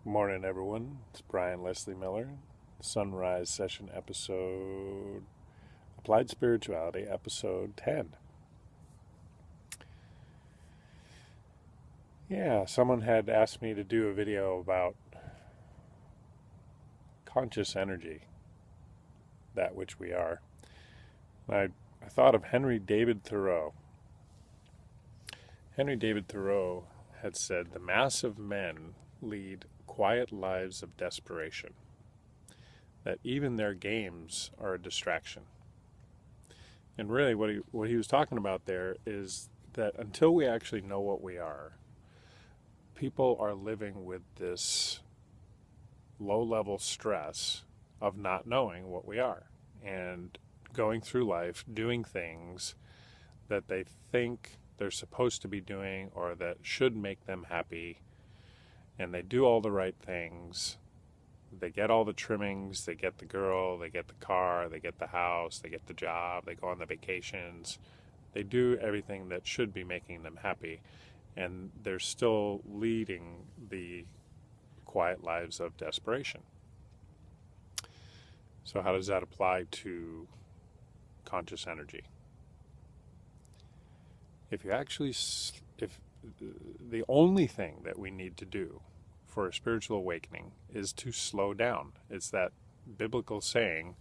Morning, everyone. It's Brian Leslie Miller, Sunrise Session episode, Applied Spirituality, episode 10. Yeah, someone had asked me to do a video about conscious energy, that which we are. I thought of Henry David Thoreau. Henry David Thoreau had said, "The mass of men lead quiet lives of desperation, that even their games are a distraction." And really what he was talking about there is that until we actually know what we are, people are living with this low-level stress of not knowing what we are and going through life doing things that they think they're supposed to be doing or that should make them happy, and they do all the right things. They get all the trimmings, they get the girl, they get the car, they get the house, they get the job, they go on the vacations. They do everything that should be making them happy, and they're still leading the quiet lives of desperation. So how does that apply to conscious energy? If the only thing that we need to do for a spiritual awakening is to slow down. It's that biblical saying,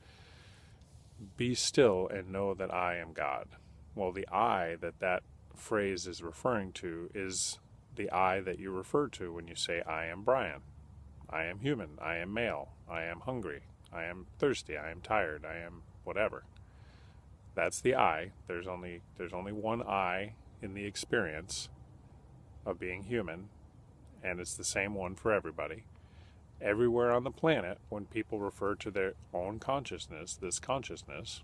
"Be still and know that I am God." Well, the I that phrase is referring to is the I that you refer to when you say, "I am Brian. I am human. I am male. I am hungry. I am thirsty. I am tired. I am whatever." That's the I. There's only one I in the experience of being human, and it's the same one for everybody. Everywhere on the planet, when people refer to their own consciousness, this consciousness,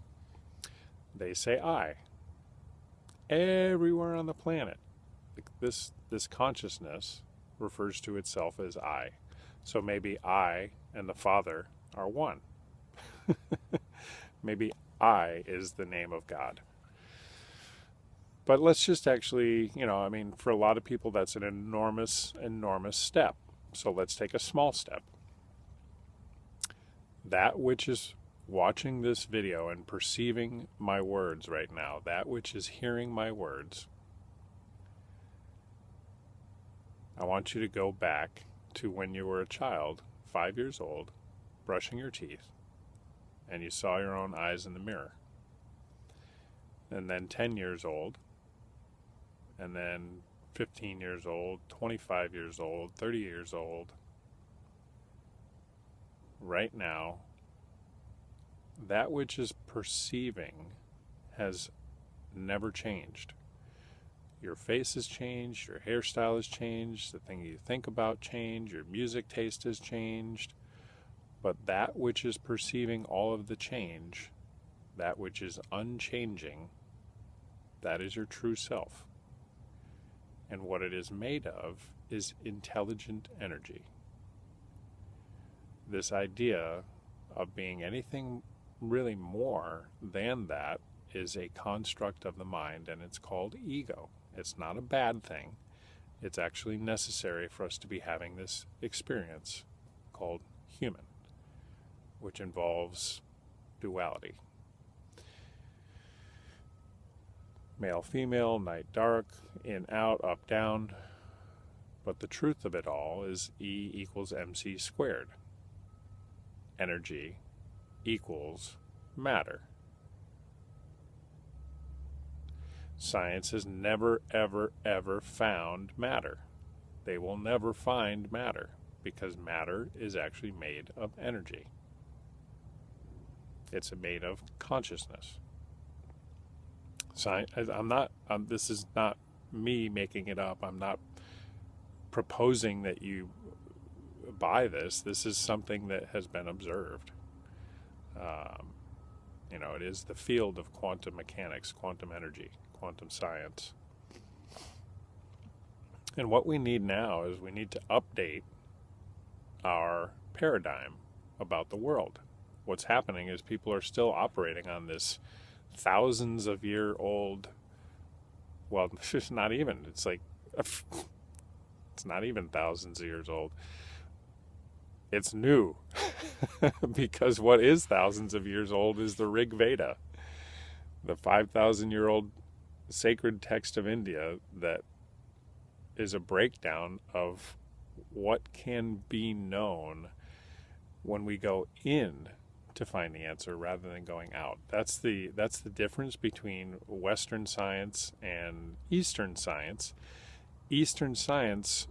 they say I. Everywhere on the planet, this consciousness refers to itself as I. So maybe I and the Father are one. Maybe I is the name of God. But let's just actually, for a lot of people, that's an enormous, enormous step. So let's take a small step. That which is watching this video and perceiving my words right now, that which is hearing my words, I want you to go back to when you were a child, 5 years old, brushing your teeth, and you saw your own eyes in the mirror. And then 10 years old, and then 15 years old, 25 years old, 30 years old. Right now, that which is perceiving has never changed. Your face has changed, your hairstyle has changed, the thing you think about changed, your music taste has changed, but that which is perceiving all of the change, that which is unchanging, that is your true self. And what it is made of is intelligent energy. This idea of being anything really more than that is a construct of the mind, and it's called ego. It's not a bad thing. It's actually necessary for us to be having this experience called human, which involves duality. Male, female, night, dark, in, out, up, down. But the truth of it all is E equals mc squared. Energy equals matter. Science has never, ever, ever found matter. They will never find matter because matter is actually made of energy. It's made of consciousness. This is not me making it up. I'm not proposing that you buy this. This is something that has been observed. It is the field of quantum mechanics, quantum energy, quantum science. And what we need now is we need to update our paradigm about the world. What's happening is people are still operating on this thousands of year old, well, it's not even, it's not even thousands of years old. It's new because what is thousands of years old is the Rig Veda, the 5,000-year-old sacred text of India that is a breakdown of what can be known when we go in to find the answer rather than going out. That's the difference between Western science and Eastern science. Eastern science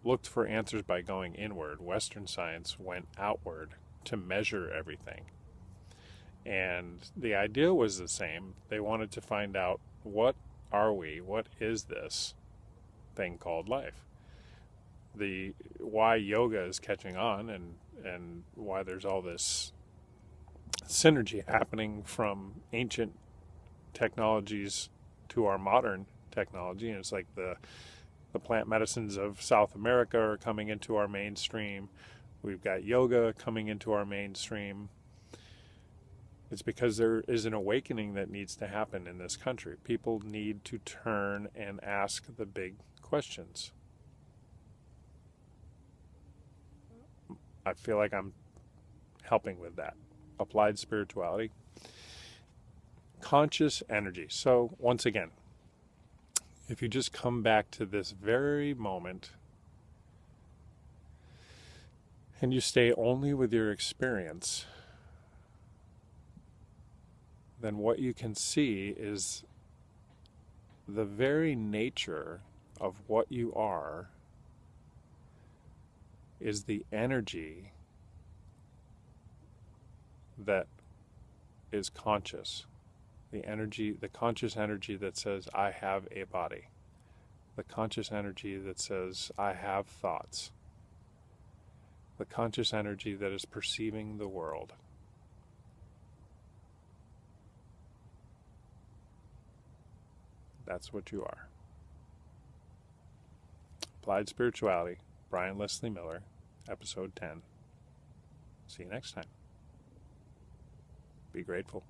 looked for answers by going inward. Western science went outward to measure everything. And the idea was the same. They wanted to find out, what are we? What is this thing called life? Why yoga is catching on, and why there's all this synergy happening from ancient technologies to our modern technology. And it's like the plant medicines of South America are coming into our mainstream. We've got yoga coming into our mainstream. It's because there is an awakening that needs to happen in this country. People need to turn and ask the big questions. I feel like I'm helping with that. Applied spirituality. Conscious energy. So once again, if you just come back to this very moment and you stay only with your experience, then what you can see is the very nature of what you are is the energy that is conscious. The energy, the conscious energy that says, I have a body. The conscious energy that says, I have thoughts. The conscious energy that is perceiving the world. That's what you are. Applied Spirituality, Brian Leslie Miller, Episode 10. See you next time. Be grateful.